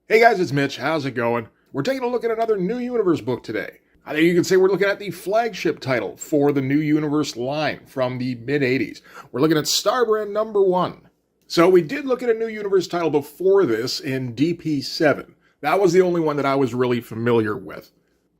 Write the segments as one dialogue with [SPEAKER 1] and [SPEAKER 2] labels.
[SPEAKER 1] Hey guys, it's Mitch. How's it going? We're taking a look at another New Universe book today. I think you could say we're looking at the flagship title for the New Universe line from the mid-80s. We're looking at Starbrand #1. So we did look at a New Universe title before this in DP7. That was the only one that I was really familiar with.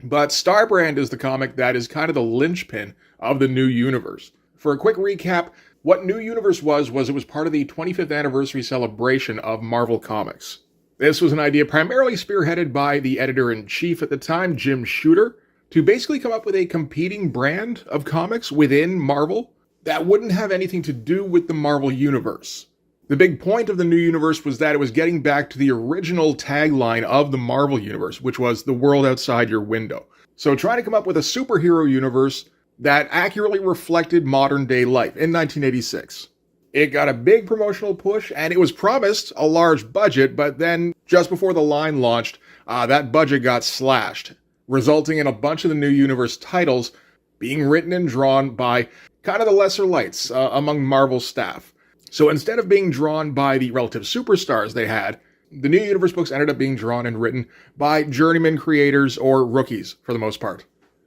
[SPEAKER 1] But Starbrand is the comic that is kind of the linchpin of the New Universe. For a quick recap, what New Universe was it was part of the 25th anniversary celebration of Marvel Comics. This was an idea primarily spearheaded by the editor-in-chief at the time, Jim Shooter, to basically come up with a competing brand of comics within Marvel that wouldn't have anything to do with the Marvel Universe. The big point of the New Universe was that it was getting back to the original tagline of the Marvel Universe, which was the world outside your window. So trying to come up with a superhero universe that accurately reflected modern-day life in 1986. It got a big promotional push, and it was promised a large budget, but then, just before the line launched, that budget got slashed, resulting in a bunch of the New Universe titles being written and drawn by kind of the lesser lights among Marvel staff. So instead of being drawn by the relative superstars they had, the New Universe books ended up being drawn and written by journeyman creators or rookies, for the most part.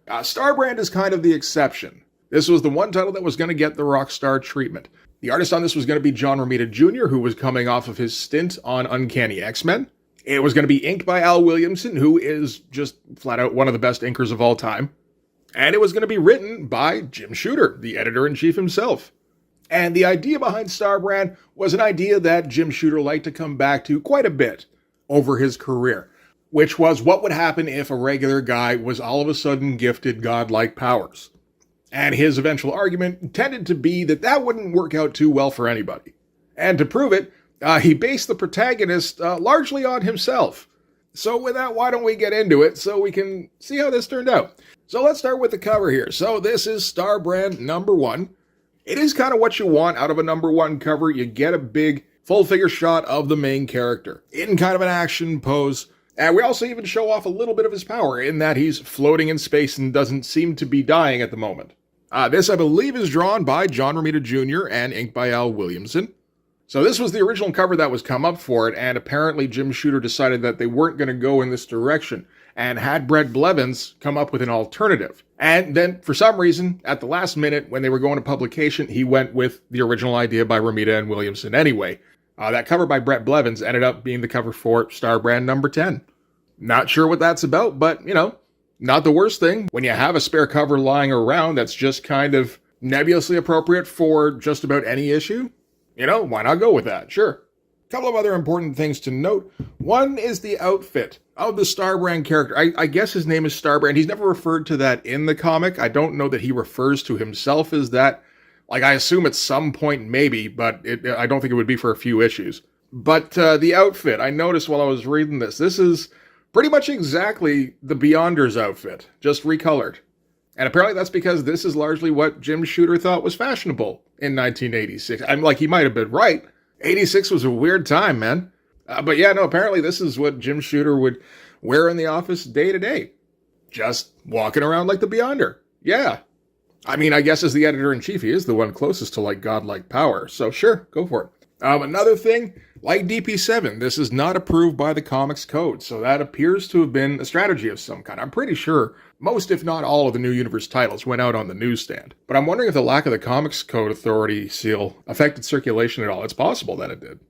[SPEAKER 1] Starbrand is kind of the exception. This was the one title that was going to get the Rockstar treatment. The artist on this was going to be John Romita Jr., who was coming off of his stint on Uncanny X-Men. It was going to be inked by Al Williamson, who is just flat out one of the best inkers of all time. And it was going to be written by Jim Shooter, the editor-in-chief himself. And the idea behind Starbrand was an idea that Jim Shooter liked to come back to quite a bit over his career, which was what would happen if a regular guy was all of a sudden gifted godlike powers. And his eventual argument tended to be that that wouldn't work out too well for anybody. And to prove it, he based the protagonist largely on himself. So with that, why don't we get into it so we can see how this turned out. So let's start with the cover here. So this is Starbrand #1. It is kind of what you want out of a #1 cover. You get a big full-figure shot of the main character in kind of an action pose. And we also even show off a little bit of his power in that he's floating in space and doesn't seem to be dying at the moment. This, I believe, is drawn by John Romita Jr. and inked by Al Williamson. So this was the original cover that was come up for it, and apparently Jim Shooter decided that they weren't going to go in this direction, and had Brett Blevins come up with an alternative. And then, for some reason, at the last minute, when they were going to publication, he went with the original idea by Romita and Williamson anyway. That cover by Brett Blevins ended up being the cover for Starbrand #10. Not sure what that's about, but, not the worst thing. When you have a spare cover lying around that's just kind of nebulously appropriate for just about any issue, why not go with that? Sure. A couple of other important things to note. One is the outfit of the Starbrand character. I guess his name is Starbrand. He's never referred to that in the comic. I don't know that he refers to himself as that. I assume at some point maybe, but I don't think it would be for a few issues. But the outfit, I noticed while I was reading this is pretty much exactly the Beyonders outfit, just recolored. And apparently that's because this is largely what Jim Shooter thought was fashionable in 1986. He might have been right. 86 was a weird time, man. But yeah, no, apparently this is what Jim Shooter would wear in the office day to day. Just walking around like the Beyonder. Yeah. I guess as the editor-in-chief, he is the one closest to, godlike power. So sure, go for it. Another thing, like DP7, this is not approved by the Comics Code, so that appears to have been a strategy of some kind. I'm pretty sure most, if not all, of the New Universe titles went out on the newsstand. But I'm wondering if the lack of the Comics Code Authority seal affected circulation at all. It's possible that it did.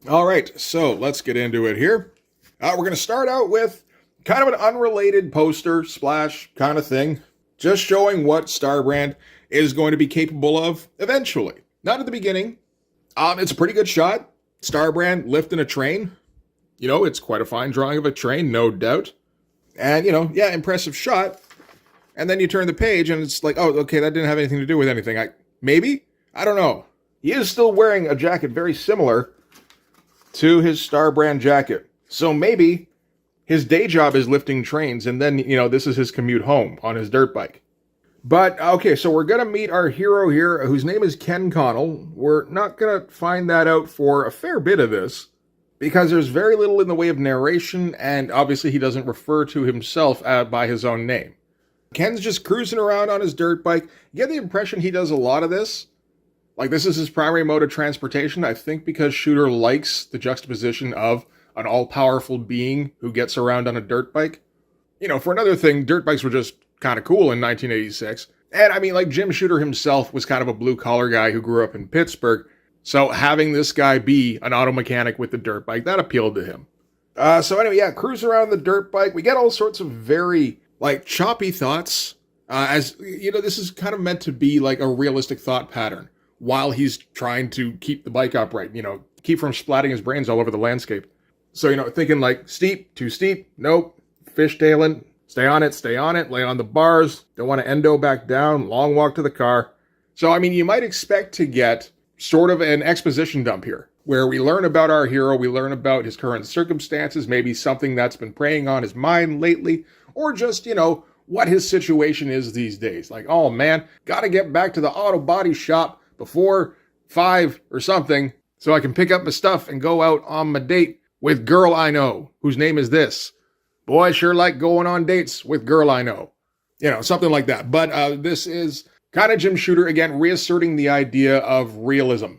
[SPEAKER 1] All right, so let's get into it here. We're going to start out with kind of an unrelated poster splash kind of thing, just showing what Starbrand is going to be capable of eventually. Not at the beginning. It's a pretty good shot. Starbrand lifting a train. It's quite a fine drawing of a train, no doubt. And, impressive shot. And then you turn the page and it's like, oh, okay, that didn't have anything to do with anything. Maybe? I don't know. He is still wearing a jacket very similar to his Starbrand jacket. So maybe his day job is lifting trains and then, this is his commute home on his dirt bike. But, okay, so we're going to meet our hero here, whose name is Ken Connell. We're not going to find that out for a fair bit of this, because there's very little in the way of narration, and obviously he doesn't refer to himself by his own name. Ken's just cruising around on his dirt bike. You get the impression he does a lot of this. This is his primary mode of transportation, I think because Shooter likes the juxtaposition of an all-powerful being who gets around on a dirt bike. You know, for another thing, dirt bikes were just kind of cool in 1986. And I mean, like, Jim Shooter himself was kind of a blue-collar guy who grew up in Pittsburgh. So having this guy be an auto mechanic with the dirt bike, that appealed to him. So anyway, yeah, cruise around the dirt bike. We get all sorts of very, like, choppy thoughts. As, you know, this is kind of meant to be like a realistic thought pattern while he's trying to keep the bike upright, you know, keep from splatting his brains all over the landscape. So, you know, thinking like, steep, too steep, nope, fishtailing, stay on it, lay on the bars, don't want to endo back down, long walk to the car. So, I mean, you might expect to get sort of an exposition dump here, where we learn about our hero, we learn about his current circumstances, maybe something that's been preying on his mind lately, or just, you know, what his situation is these days. Like, oh man, gotta get back to the auto body shop before 5 or something so I can pick up my stuff and go out on my date with girl I know, whose name is this. Boy, I sure like going on dates with girl I know. You know, something like that. But this is kind of Jim Shooter, again, reasserting the idea of realism.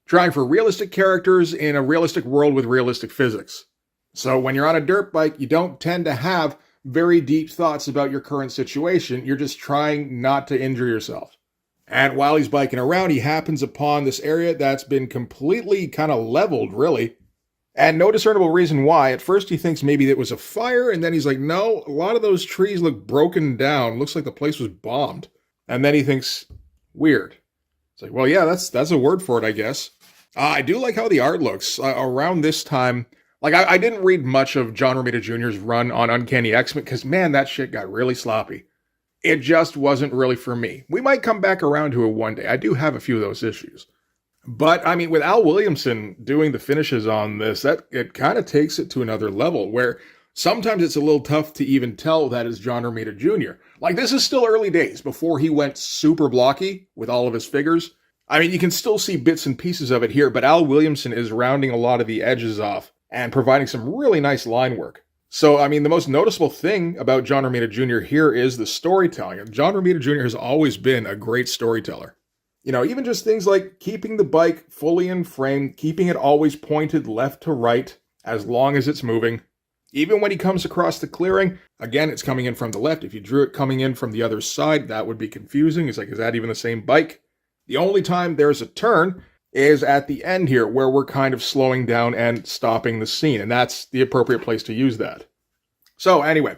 [SPEAKER 1] Trying for realistic characters in a realistic world with realistic physics. So when you're on a dirt bike, you don't tend to have very deep thoughts about your current situation. You're just trying not to injure yourself. And while he's biking around, he happens upon this area that's been completely kind of leveled, really. And no discernible reason why. At first he thinks maybe it was a fire, and then he's like, no, a lot of those trees look broken down. Looks like the place was bombed. And then he thinks, weird. It's like, well, yeah, that's a word for it, I guess. I do like how the art looks. Around this time, like, I didn't read much of John Romita Jr.'s run on Uncanny X-Men, because, man, that shit got really sloppy. It just wasn't really for me. We might come back around to it one day. I do have a few of those issues. But, I mean, with Al Williamson doing the finishes on this, it kind of takes it to another level, where sometimes it's a little tough to even tell that is John Romita Jr. Like, this is still early days, before he went super blocky with all of his figures. I mean, you can still see bits and pieces of it here, but Al Williamson is rounding a lot of the edges off and providing some really nice line work. So, I mean, the most noticeable thing about John Romita Jr. here is the storytelling. John Romita Jr. has always been a great storyteller. You know, even just things like keeping the bike fully in frame, keeping it always pointed left to right as long as it's moving. Even when he comes across the clearing, again, it's coming in from the left. If you drew it coming in from the other side, that would be confusing. It's like, is that even the same bike? The only time there's a turn is at the end here, where we're kind of slowing down and stopping the scene, and that's the appropriate place to use that. So anyway,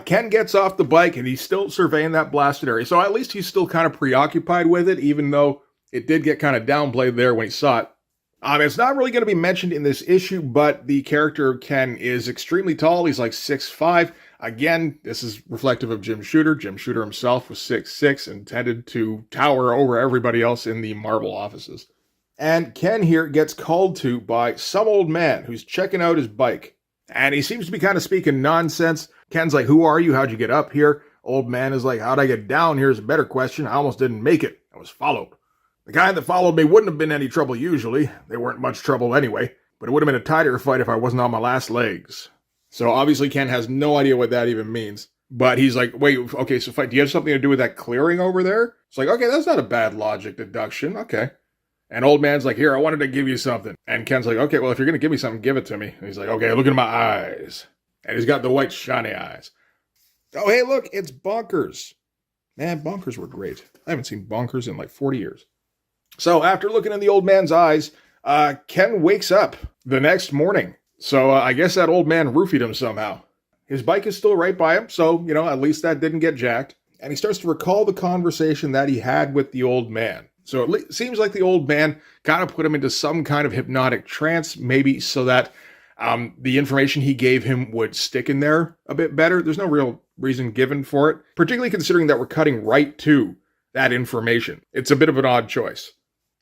[SPEAKER 1] Ken gets off the bike, and he's still surveying that blasted area, so at least he's still kind of preoccupied with it, even though it did get kind of downplayed there when he saw it. It's not really going to be mentioned in this issue, but the character Ken is extremely tall. He's like 6'5". Again, this is reflective of Jim Shooter. Jim Shooter himself was 6'6", intended to tower over everybody else in the Marvel offices. And Ken here gets called to by some old man who's checking out his bike. And he seems to be kind of speaking nonsense. Ken's like, who are you? How'd you get up here? Old man is like, how'd I get down? Here's a better question. I almost didn't make it. I was followed. The guy that followed me wouldn't have been any trouble usually. They weren't much trouble anyway. But it would have been a tighter fight if I wasn't on my last legs. So obviously Ken has no idea what that even means. But he's like, wait, okay, so do you have something to do with that clearing over there? It's like, okay, that's not a bad logic deduction. Okay. And old man's like, here, I wanted to give you something. And Ken's like, okay, well, if you're going to give me something, give it to me. And he's like, okay, look at my eyes. And he's got the white shiny eyes. Oh, hey, look, it's Bonkers. Man, Bonkers were great. I haven't seen Bonkers in like 40 years. So after looking in the old man's eyes, Ken wakes up the next morning. So I guess that old man roofied him somehow. His bike is still right by him, so, you know, at least that didn't get jacked. And he starts to recall the conversation that he had with the old man. So it seems like the old man kind of put him into some kind of hypnotic trance, maybe so that the information he gave him would stick in there a bit better. There's no real reason given for it, particularly considering that we're cutting right to that information. It's a bit of an odd choice.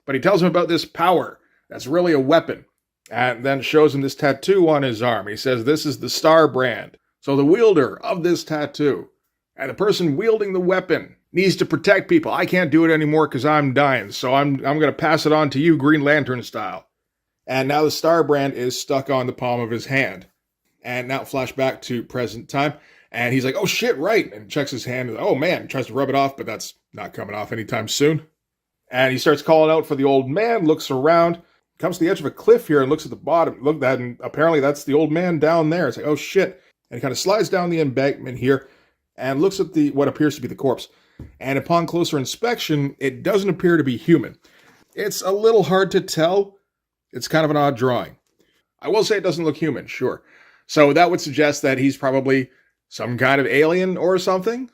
[SPEAKER 1] But he tells him about this power that's really a weapon, and then shows him this tattoo on his arm. He says this is the Starbrand. So the wielder of this tattoo, and the person wielding the weapon, needs to protect people. I can't do it anymore because I'm dying, so I'm going to pass it on to you Green Lantern style. And now the Starbrand is stuck on the palm of his hand. And now flash back to present time, and he's like, oh shit, right, and checks his hand, and oh man, tries to rub it off, but that's not coming off anytime soon. And he starts calling out for the old man, looks around, Comes to the edge of a cliff here and looks at the bottom. Look at that, and apparently that's the old man down there. It's like, oh shit. And he kind of slides down the embankment here and looks at what appears to be the corpse. And upon closer inspection, it doesn't appear to be human. It's a little hard to tell. It's kind of an odd drawing. I will say it doesn't look human, sure. So that would suggest that he's probably some kind of alien or something,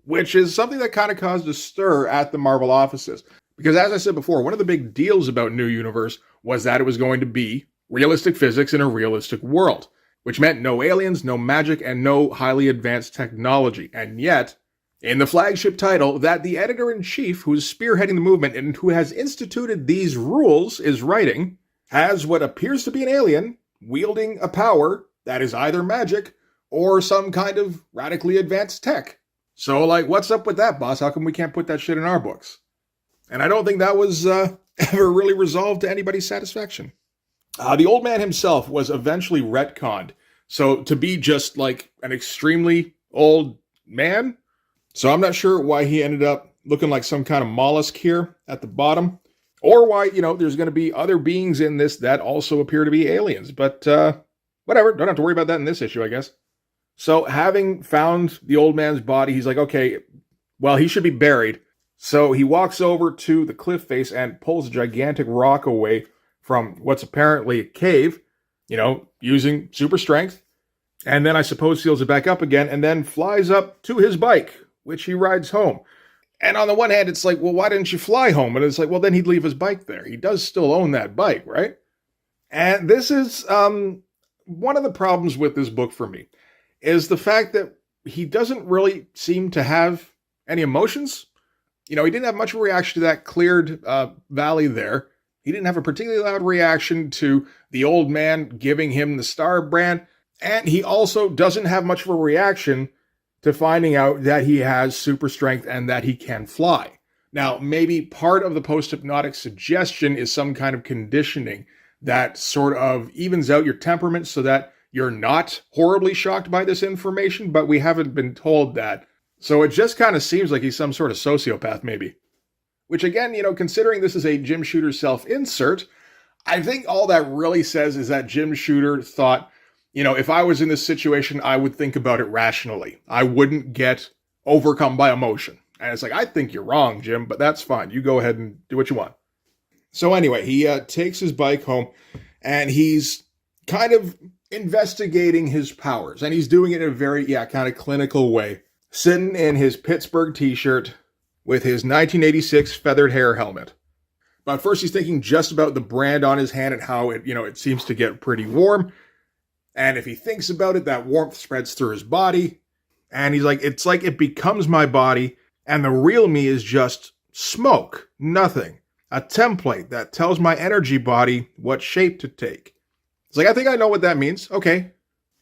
[SPEAKER 1] which is something that kind of caused a stir at the Marvel offices. Because as I said before, one of the big deals about New Universe was that it was going to be realistic physics in a realistic world, which meant no aliens, no magic, and no highly advanced technology. And yet, in the flagship title, that the editor-in-chief who's spearheading the movement and who has instituted these rules is writing, has what appears to be an alien wielding a power that is either magic or some kind of radically advanced tech. So, like, what's up with that, boss? How come we can't put that shit in our books? And I don't think that was ever really resolved to anybody's satisfaction. The old man himself was eventually retconned. So to be just like an extremely old man. So I'm not sure why he ended up looking like some kind of mollusk here at the bottom. Or why, there's going to be other beings in this that also appear to be aliens. But whatever, don't have to worry about that in this issue, I guess. So having found the old man's body, he's like, okay, well, he should be buried. So he walks over to the cliff face and pulls a gigantic rock away from what's apparently a cave, using super strength. And then I suppose seals it back up again and then flies up to his bike, which he rides home. And on the one hand, it's like, well, why didn't you fly home? And it's like, well, then he'd leave his bike there. He does still own that bike, right? And this is one of the problems with this book for me, is the fact that he doesn't really seem to have any emotions. He didn't have much of a reaction to that cleared valley there. He didn't have a particularly loud reaction to the old man giving him the Starbrand. And he also doesn't have much of a reaction to finding out that he has super strength and that he can fly. Now, maybe part of the post-hypnotic suggestion is some kind of conditioning that sort of evens out your temperament so that you're not horribly shocked by this information, but we haven't been told that. So it just kind of seems like he's some sort of sociopath, maybe. Which again, considering this is a Jim Shooter self-insert, I think all that really says is that Jim Shooter thought, if I was in this situation, I would think about it rationally. I wouldn't get overcome by emotion. And it's like, I think you're wrong, Jim, but that's fine. You go ahead and do what you want. So anyway, he takes his bike home and he's kind of investigating his powers. And he's doing it in a very, kind of clinical way. Sitting in his Pittsburgh t-shirt with his 1986 feathered hair helmet. But first he's thinking just about the brand on his hand and how it seems to get pretty warm. And if he thinks about it, that warmth spreads through his body. And he's like, it's like it becomes my body. And the real me is just smoke, nothing. A template that tells my energy body what shape to take. It's like, I think I know what that means. Okay.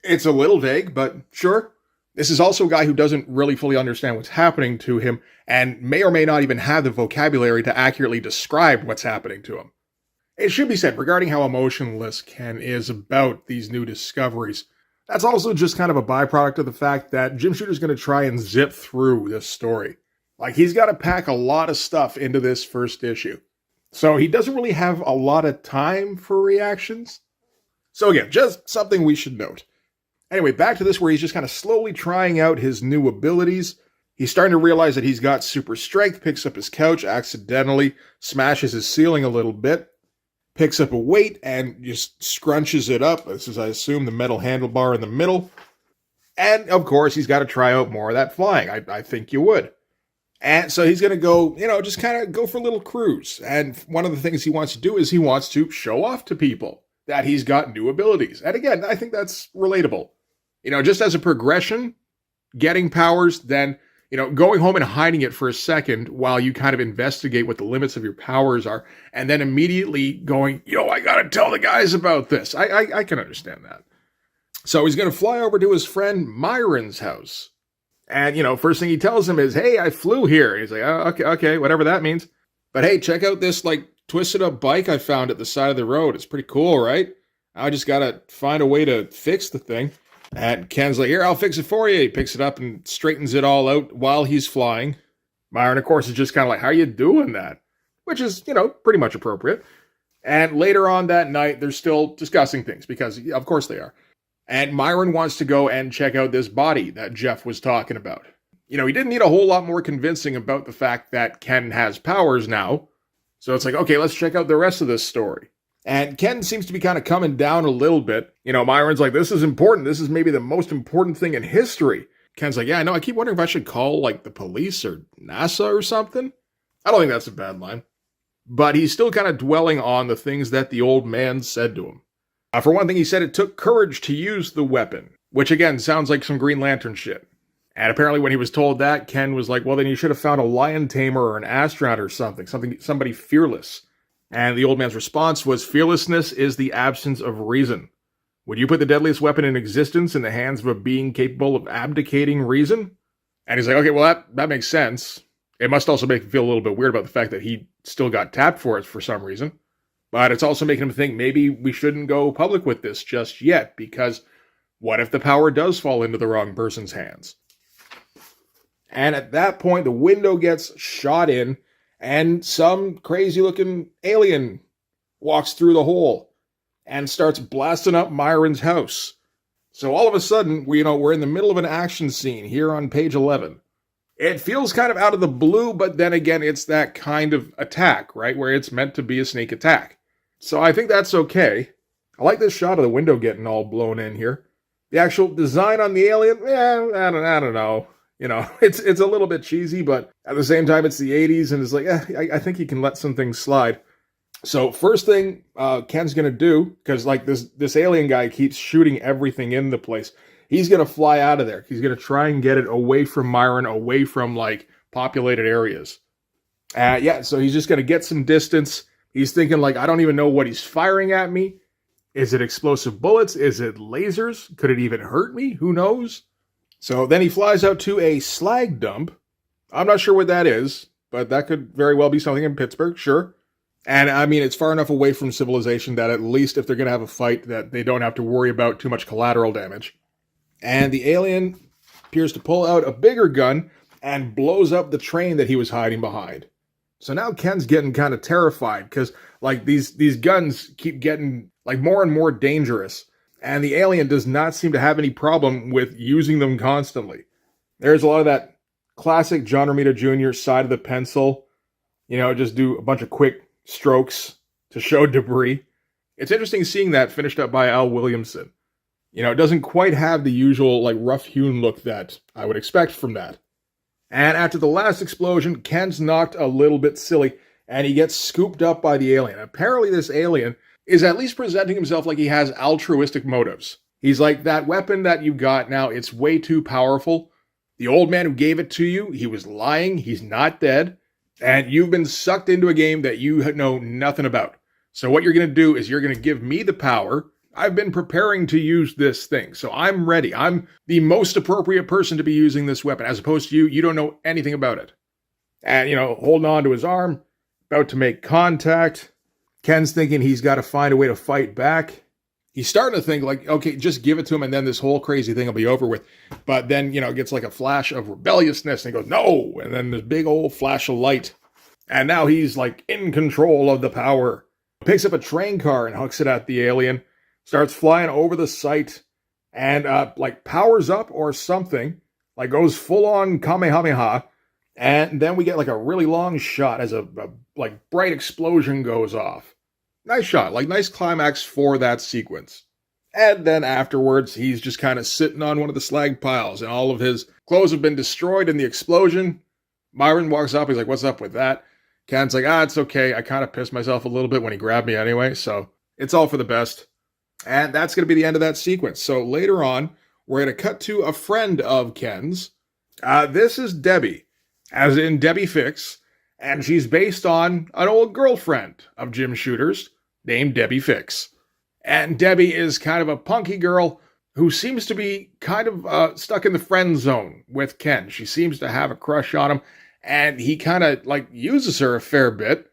[SPEAKER 1] It's a little vague, but sure. This is also a guy who doesn't really fully understand what's happening to him and may or may not even have the vocabulary to accurately describe what's happening to him. It should be said regarding how emotionless Ken is about these new discoveries. That's also just kind of a byproduct of the fact that Jim Shooter's going to try and zip through this story. Like, he's got to pack a lot of stuff into this first issue. So he doesn't really have a lot of time for reactions. So again, just something we should note. Anyway, back to this where he's just kind of slowly trying out his new abilities. He's starting to realize that he's got super strength, picks up his couch, accidentally smashes his ceiling a little bit, picks up a weight and just scrunches it up. This is, I assume, the metal handlebar in the middle. And, of course, he's got to try out more of that flying. I think you would. And so he's going to go, just kind of go for a little cruise. And one of the things he wants to do is he wants to show off to people that he's got new abilities. And again, I think that's relatable. Just as a progression, getting powers, then, going home and hiding it for a second while you kind of investigate what the limits of your powers are, and then immediately going, I got to tell the guys about this. I can understand that. So he's going to fly over to his friend Myron's house. And, first thing he tells him is, hey, I flew here. And he's like, oh, okay, whatever that means. But hey, check out this, twisted up bike I found at the side of the road. It's pretty cool, right? I just got to find a way to fix the thing. And Ken's like, here, I'll fix it for you. He picks it up and straightens it all out while he's flying. Myron, of course, is just kind of like, how are you doing that? Which is, pretty much appropriate. And later on that night, they're still discussing things because, of course, they are. And Myron wants to go and check out this body that Jeff was talking about. He didn't need a whole lot more convincing about the fact that Ken has powers now. So it's like, okay, let's check out the rest of this story. And Ken seems to be kind of coming down a little bit. Myron's like, this is important. This is maybe the most important thing in history. Ken's like, yeah, I know. I keep wondering if I should call, the police or NASA or something. I don't think that's a bad line. But he's still kind of dwelling on the things that the old man said to him. For one thing, he said it took courage to use the weapon, which again sounds like some Green Lantern shit. And apparently when he was told that, Ken was like, well, then you should have found a lion tamer or an astronaut or somebody fearless. And the old man's response was, fearlessness is the absence of reason. Would you put the deadliest weapon in existence in the hands of a being capable of abdicating reason? And he's like, okay, well, that makes sense. It must also make him feel a little bit weird about the fact that he still got tapped for it for some reason. But it's also making him think maybe we shouldn't go public with this just yet, because what if the power does fall into the wrong person's hands? And at that point, the window gets shot in, and some crazy-looking alien walks through the hole and starts blasting up Myron's house. So all of a sudden, we're in the middle of an action scene here on page 11. It feels kind of out of the blue, but then again, it's that kind of attack, right? Where it's meant to be a sneak attack. So I think that's okay. I like this shot of the window getting all blown in here. The actual design on the alien, I don't know. It's a little bit cheesy, but at the same time, it's the 80s, and it's like, I think you can let some things slide. So first thing Ken's going to do, because this alien guy keeps shooting everything in the place, he's going to fly out of there. He's going to try and get it away from Myron, away from, populated areas. So he's just going to get some distance. He's thinking, I don't even know what he's firing at me. Is it explosive bullets? Is it lasers? Could it even hurt me? Who knows? So then he flies out to a slag dump. I'm not sure what that is, but that could very well be something in Pittsburgh, sure. And I mean, it's far enough away from civilization that at least if they're going to have a fight, that they don't have to worry about too much collateral damage. And the alien appears to pull out a bigger gun and blows up the train that he was hiding behind. So now Ken's getting kind of terrified because these guns keep getting more and more dangerous. And the alien does not seem to have any problem with using them constantly. There's a lot of that classic John Romita Jr. side of the pencil. Just do a bunch of quick strokes to show debris. It's interesting seeing that finished up by Al Williamson. It doesn't quite have the usual rough-hewn look that I would expect from that. And after the last explosion, Ken's knocked a little bit silly, and he gets scooped up by the alien. Apparently this alien is at least presenting himself like he has altruistic motives. He's like, that weapon that you got now, it's way too powerful. The old man who gave it to you, he was lying, he's not dead, and you've been sucked into a game that you know nothing about. So what you're going to do is you're going to give me the power. I've been preparing to use this thing, so I'm ready. I'm the most appropriate person to be using this weapon, as opposed to you. You don't know anything about it. And, holding on to his arm, about to make contact. Ken's thinking he's got to find a way to fight back. He's starting to think okay, just give it to him and then this whole crazy thing will be over with. But then, it gets a flash of rebelliousness and he goes, no! And then this big old flash of light. And now he's in control of the power. Picks up a train car and hooks it at the alien. Starts flying over the site and powers up or something. Goes full on Kamehameha. And then we get a really long shot as a bright explosion goes off. Nice shot, nice climax for that sequence. And then afterwards, he's just kind of sitting on one of the slag piles, and all of his clothes have been destroyed in the explosion. Myron walks up, he's like, what's up with that? Ken's like, it's okay, I kind of pissed myself a little bit when he grabbed me anyway, so it's all for the best. And that's going to be the end of that sequence. So later on, we're going to cut to a friend of Ken's. This is Debbie, as in Debbie Fix. And she's based on an old girlfriend of Jim Shooter's named Debbie Fix. And Debbie is kind of a punky girl who seems to be kind of stuck in the friend zone with Ken. She seems to have a crush on him, and he kind of uses her a fair bit.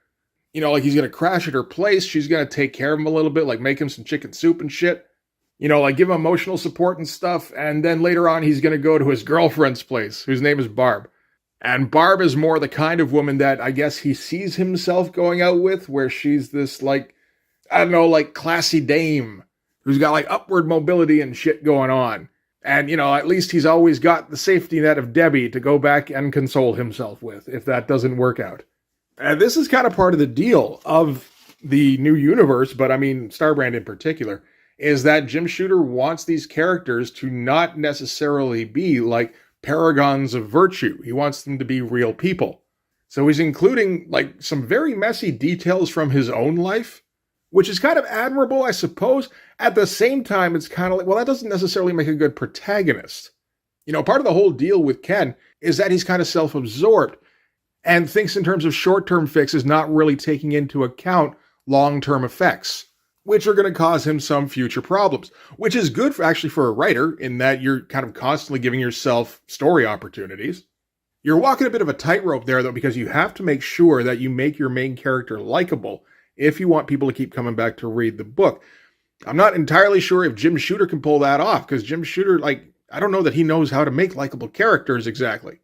[SPEAKER 1] He's going to crash at her place. She's going to take care of him a little bit, make him some chicken soup and shit. Give him emotional support and stuff. And then later on, he's going to go to his girlfriend's place, whose name is Barb. And Barb is more the kind of woman that I guess he sees himself going out with, where she's this, I don't know, like classy dame who's got like upward mobility and shit going on. And, at least he's always got the safety net of Debbie to go back and console himself with if that doesn't work out. And this is kind of part of the deal of the new universe, but I mean, Starbrand in particular, is that Jim Shooter wants these characters to not necessarily be like paragons of virtue. He wants them to be real people. So he's including like some very messy details from his own life, which is kind of admirable, I suppose. At the same time, it's kind of like, well, that doesn't necessarily make a good protagonist. Part of the whole deal with Ken is that he's kind of self-absorbed and thinks in terms of short-term fixes, not really taking into account long-term effects, which are going to cause him some future problems, which is good for a writer in that you're kind of constantly giving yourself story opportunities. You're walking a bit of a tightrope there, though, because you have to make sure that you make your main character likable if you want people to keep coming back to read the book. I'm not entirely sure if Jim Shooter can pull that off, because Jim Shooter, I don't know that he knows how to make likable characters exactly.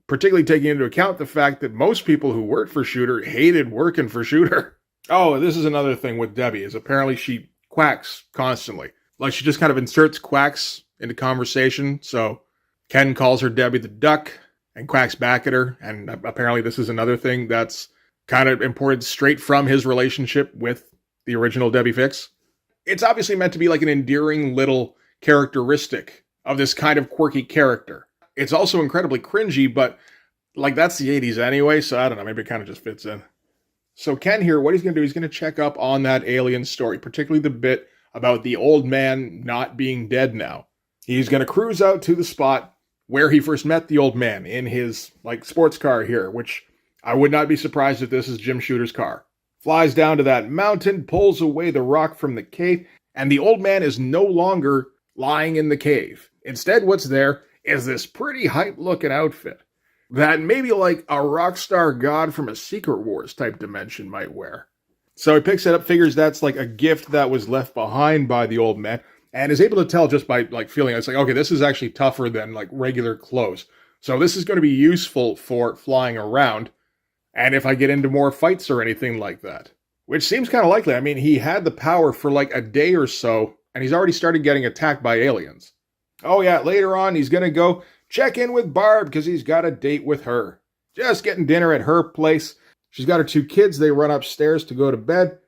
[SPEAKER 1] Particularly taking into account the fact that most people who worked for Shooter hated working for Shooter. Oh, this is another thing with Debbie, is apparently she quacks constantly. Like, she just kind of inserts quacks into conversation, so Ken calls her Debbie the Duck and quacks back at her, and apparently this is another thing that's kind of imported straight from his relationship with the original Debbie Fix. It's obviously meant to be like an endearing little characteristic of this kind of quirky character. It's also incredibly cringy, but that's the 80s anyway, so I don't know, maybe it kind of just fits in. So Ken here, what he's going to do, he's going to check up on that alien story, particularly the bit about the old man not being dead now. He's going to cruise out to the spot where he first met the old man in his, sports car here, which I would not be surprised if this is Jim Shooter's car. Flies down to that mountain, pulls away the rock from the cave, and the old man is no longer lying in the cave. Instead, what's there is this pretty hype-looking outfit that maybe a rock star god from a Secret Wars type dimension might wear. So he picks it up, figures that's a gift that was left behind by the old man, and is able to tell just by feeling it's okay, this is actually tougher than regular clothes. So this is going to be useful for flying around, and if I get into more fights or anything like that. Which seems kind of likely. I mean, he had the power for a day or so, and he's already started getting attacked by aliens. Oh yeah, later on he's going to go check in with Barb because he's got a date with her. Just getting dinner at her place. She's got her 2 kids. They run upstairs to go to bed.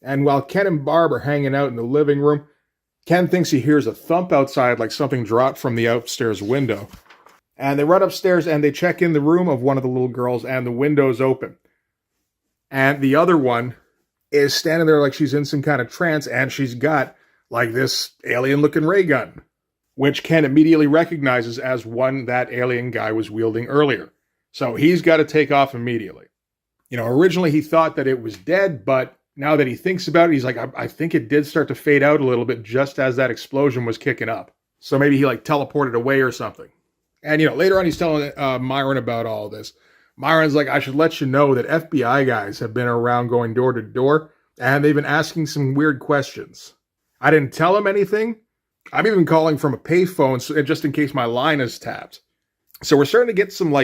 [SPEAKER 1] And while Ken and Barb are hanging out in the living room, Ken thinks he hears a thump outside like something dropped from the upstairs window. And they run upstairs and they check in the room of one of the little girls and the window's open. And the other one is standing there like she's in some kind of trance and she's got this alien-looking ray gun, which Ken immediately recognizes as one that alien guy was wielding earlier. So he's got to take off immediately. Originally he thought that it was dead, but now that he thinks about it, he's like, I think it did start to fade out a little bit just as that explosion was kicking up. So maybe he teleported away or something. And, later on he's telling Myron about all this. Myron's like, I should let you know that FBI guys have been around going door to door, and they've been asking some weird questions. I didn't tell them anything. I'm even calling from a payphone just in case my line is tapped. So we're starting to get some,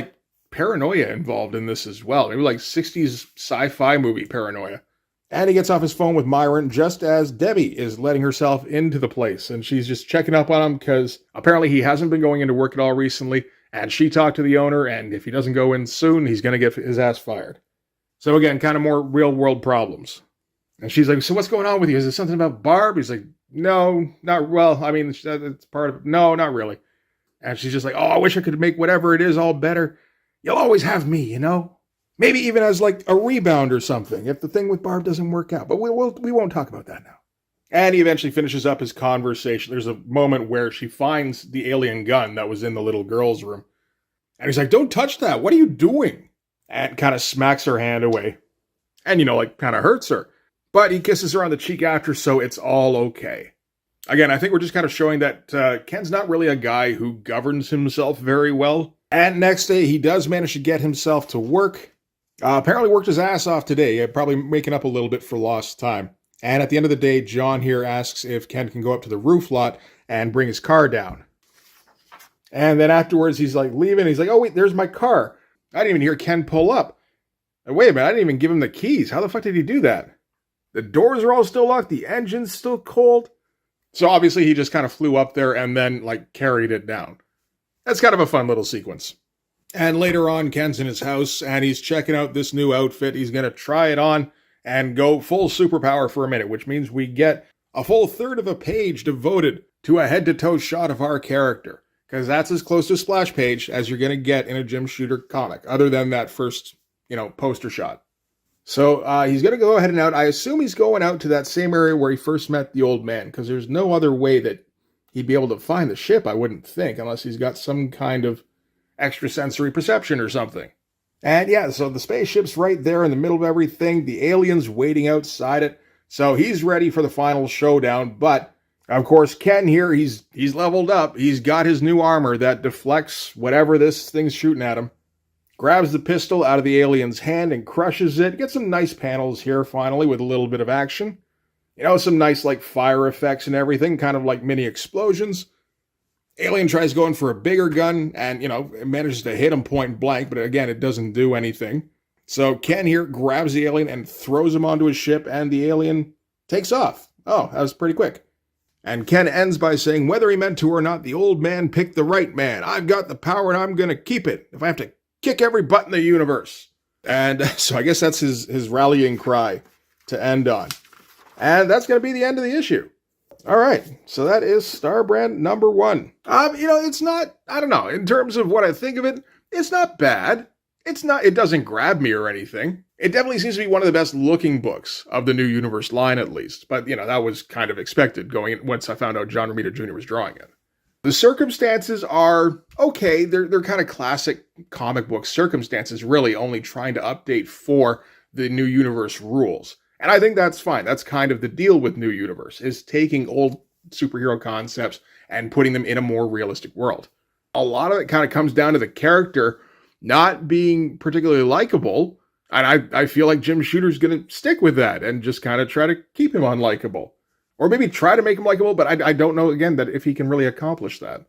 [SPEAKER 1] paranoia involved in this as well. Maybe 60s sci-fi movie paranoia. And he gets off his phone with Myron just as Debbie is letting herself into the place. And she's just checking up on him because apparently he hasn't been going into work at all recently. And she talked to the owner, and if he doesn't go in soon, he's going to get his ass fired. So again, kind of more real-world problems. And she's like, so what's going on with you? Is it something about Barb? He's like, no, not, well, I mean, it's part of it. No, not really. And she's just like, oh, I wish I could make whatever it is all better. You'll always have me, Maybe even as a rebound or something if the thing with Barb doesn't work out. But we won't talk about that now. And he eventually finishes up his conversation. There's a moment where she finds the alien gun that was in the little girl's room. And he's like, don't touch that. What are you doing? And kind of smacks her hand away. And, kind of hurts her. But he kisses her on the cheek after, so it's all okay. Again, I think we're just kind of showing that Ken's not really a guy who governs himself very well. And next day, he does manage to get himself to work. Apparently worked his ass off today, probably making up a little bit for lost time. And at the end of the day, John here asks if Ken can go up to the roof lot and bring his car down. And then afterwards, he's leaving. He's like, oh, wait, there's my car. I didn't even hear Ken pull up. And wait a minute, I didn't even give him the keys. How the fuck did he do that? The doors are all still locked. The engine's still cold. So obviously he just kind of flew up there and then like carried it down. That's kind of a fun little sequence. And later on, Ken's in his house and he's checking out this new outfit. He's going to try it on and go full superpower for a minute, which means we get a full third of a page devoted to a head-to-toe shot of our character. Because that's as close to a splash page as you're going to get in a Jim Shooter comic, other than that first, poster shot. So he's going to go ahead and out. I assume he's going out to that same area where he first met the old man, because there's no other way that he'd be able to find the ship, I wouldn't think, unless he's got some kind of extrasensory perception or something. And yeah, so the spaceship's right there in the middle of everything. The alien's waiting outside it. So he's ready for the final showdown, but of course, Ken here, he's leveled up. He's got his new armor that deflects whatever this thing's shooting at him. Grabs the pistol out of the alien's hand and crushes it. Get some nice panels here, finally, with a little bit of action. Some nice, fire effects and everything, kind of like mini explosions. Alien tries going for a bigger gun and, it manages to hit him point blank, but again, it doesn't do anything. So Ken here grabs the alien and throws him onto his ship, and the alien takes off. Oh, that was pretty quick. And Ken ends by saying, whether he meant to or not, the old man picked the right man. I've got the power and I'm going to keep it if I have to kick every butt in the universe. And so I guess that's his rallying cry to end on. And that's going to be the end of the issue. All right, so that is Starbrand number 1. It's not, I don't know, in terms of what I think of it, it's not bad. It doesn't grab me or anything. It definitely seems to be one of the best looking books of the New Universe line, at least. But, that was kind of expected going in once I found out John Romita Jr. was drawing it. The circumstances are okay. They're kind of classic comic book circumstances, really only trying to update for the New Universe rules. And I think that's fine. That's kind of the deal with New Universe, is taking old superhero concepts and putting them in a more realistic world. A lot of it kind of comes down to the character not being particularly likable, and I feel like Jim Shooter's going to stick with that and just kind of try to keep him unlikable. Or maybe try to make him likable, but I don't know, again, that if he can really accomplish that.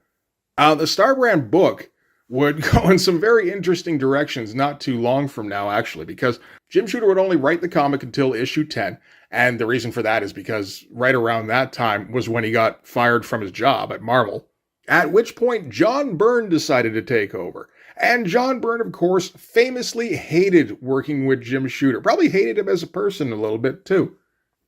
[SPEAKER 1] The Starbrand book would go in some very interesting directions not too long from now, actually, because Jim Shooter would only write the comic until issue 10, and the reason for that is because right around that time was when he got fired from his job at Marvel, at which point John Byrne decided to take over. And John Byrne, of course, famously hated working with Jim Shooter. Probably hated him as a person a little bit, too.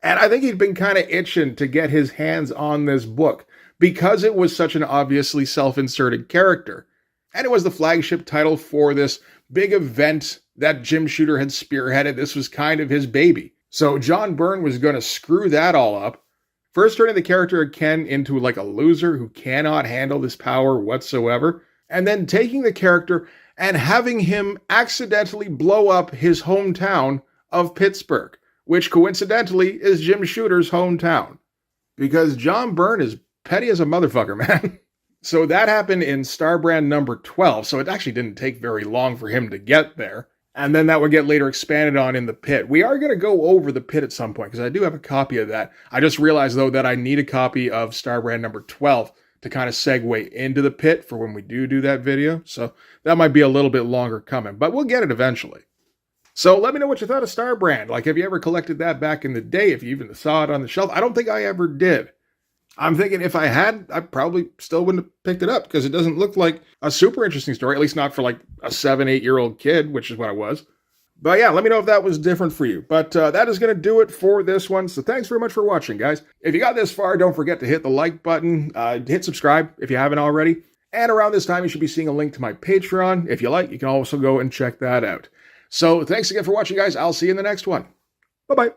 [SPEAKER 1] And I think he'd been kind of itching to get his hands on this book because it was such an obviously self-inserted character. And it was the flagship title for this big event that Jim Shooter had spearheaded. This was kind of his baby. So John Byrne was going to screw that all up. First turning the character of Ken into a loser who cannot handle this power whatsoever. And then taking the character and having him accidentally blow up his hometown of Pittsburgh, which coincidentally is Jim Shooter's hometown. Because John Byrne is petty as a motherfucker, man. So that happened in Starbrand number 12, so it actually didn't take very long for him to get there. And then that would get later expanded on in the Pit. We are going to go over the Pit at some point, because I do have a copy of that. I just realized, though, that I need a copy of Starbrand number 12 to kind of segue into the Pit for when we do that video. So that might be a little bit longer coming, but we'll get it eventually. So let me know what you thought of Starbrand. Have you ever collected that back in the day? If you even saw it on the shelf? I don't think I ever did. I'm thinking if I had, I probably still wouldn't have picked it up because it doesn't look like a super interesting story, at least not for a 7-8-year-old kid, which is what I was. But yeah, let me know if that was different for you. But that is going to do it for this one. So thanks very much for watching, guys. If you got this far, don't forget to hit the like button, hit subscribe if you haven't already. And around this time, you should be seeing a link to my Patreon. If you like, you can also go and check that out. So thanks again for watching, guys. I'll see you in the next one. Bye-bye.